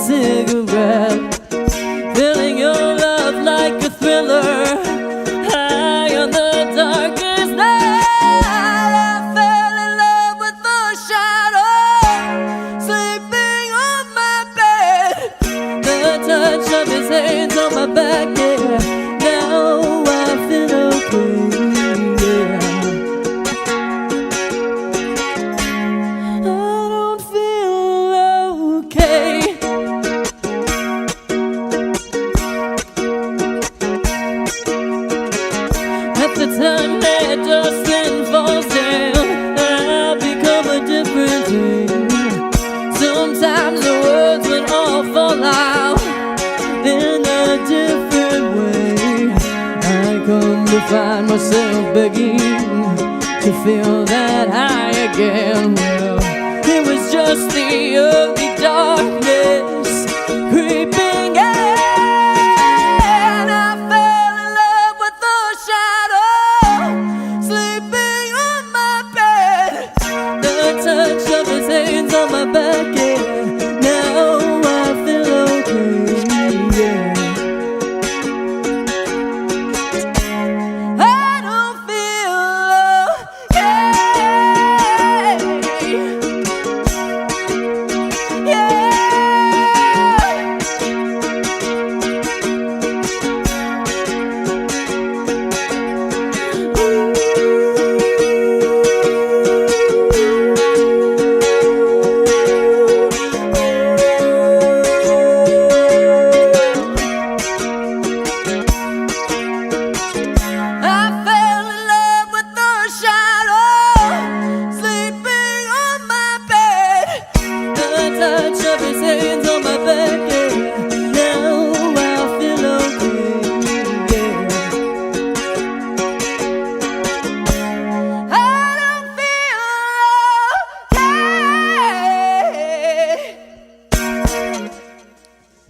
cigarette, feeling your love like a thriller, high on the darkest night. I fell in love with the shadow, sleeping on my bed, the touch of his hands on my back, yeah. Now I feel okay. Time that Justin falls down, I become a different thing. Sometimes the words would all fall out in a different way. I come to find myself begging to feel that high again. Well, it was just the ugly darkness creeping in. On my back, yeah. Now I feel okay, yeah. I don't feel okay, yeah.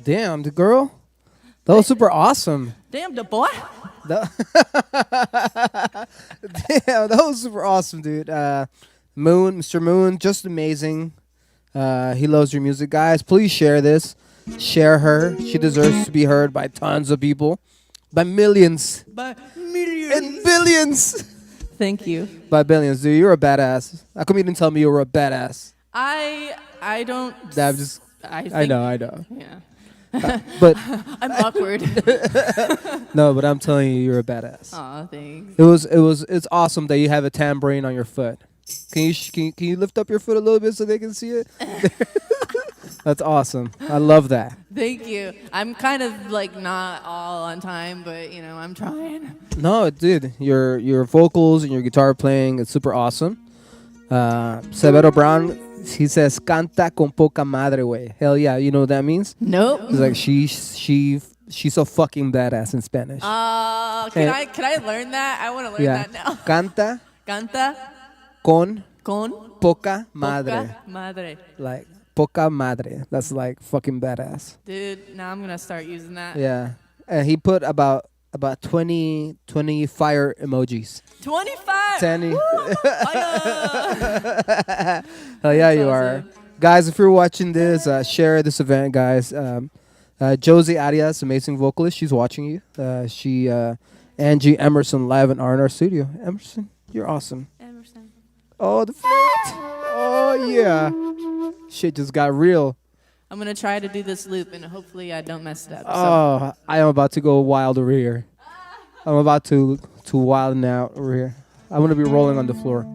Damn, the girl. That was super awesome. Damn, the boy. Damn, that was super awesome, dude. Moon, Mr. Moon, just amazing. He loves your music, guys. Please share this. Share her. She deserves to be heard by tons of people, by millions, by millions, and billions. Thank you. By billions, dude. You're a badass. How come you didn't tell me you were a badass? I don't. I know. Yeah. But I'm awkward. No, but I'm telling you, you're a badass. Aw, thanks. It's awesome that you have a tambourine on your foot. Can you lift up your foot a little bit so they can see it? That's awesome. I love that. Thank you. I'm kind of like not all on time, but you know, I'm trying. No, dude, your vocals and your guitar playing, it's super awesome. Severo Brown, he says canta con poca madre, way. Hell yeah, you know what that means? Nope. It's like she's so fucking badass in Spanish. Can I learn that? I want to learn that now. Canta con poca madre. Like poca madre. That's like fucking badass. Dude, now I'm gonna start using that. Yeah. And he put about 20 fire emojis. 25. 20. Hell yeah, That's you awesome. are. Guys, if you're watching this, share this event, guys. Josie Arias, amazing vocalist, she's watching you. Angie Emerson live in R&R studio. Emerson, you're awesome. Emerson. Oh, the flute. Oh, yeah. Shit just got real. I'm gonna try to do this loop, and hopefully I don't mess it up. Oh, I am about to go wild over here. I'm about to wild out over here. I'm going to be rolling on the floor.